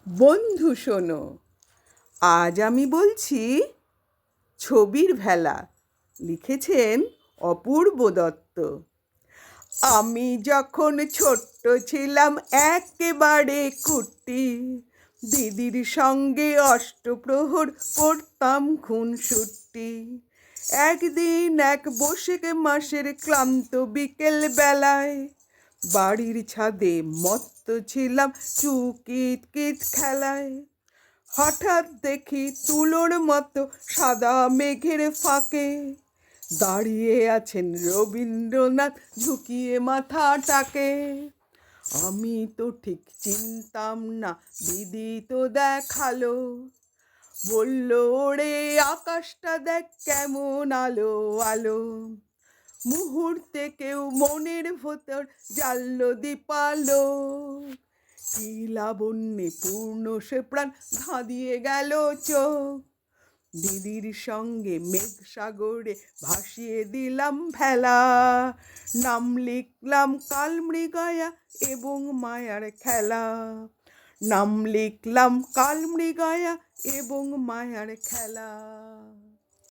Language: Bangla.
বন্ধু শোনো, আজ আমি বলছি ছবির ভেলা। লিখেছেন অপূর্ব দত্ত। আমি যখন ছোট্ট ছিলাম একেবারে কুটি, দিদির সঙ্গে অষ্টপ্রহর করতাম খুনসুটি। একদিন এক বৈশাখ মাসের ক্লান্ত বিকেল বেলায় বাড়ির ছাদে মত্ত ছিলাম চুকিত কিত খেলায়। হঠাৎ দেখি তুলোর মতো সাদা মেঘের ফাঁকে দাঁড়িয়ে আছেন রবীন্দ্রনাথ ঝুঁকিয়ে মাথাটাকে। আমি তো ঠিক চিনতাম না, দিদি তো দেখালো, বলল ওরে আকাশটা দেখ কেমন আলো আলো। মুহূর্তে কেউ মনের ভেতর জ্বাললো দীপালো, কি লাবণ্যে পূর্ণ সে প্রাণ ধাঁধিয়ে গেল চোখ। দিদির সঙ্গে মেঘ সাগরে ভাসিয়ে দিলাম ভেলা, নাম লিখলাম কালমৃগয়া এবং মায়ার খেলা। নাম লিখলাম কালমৃগয়া এবং মায়ার খেলা।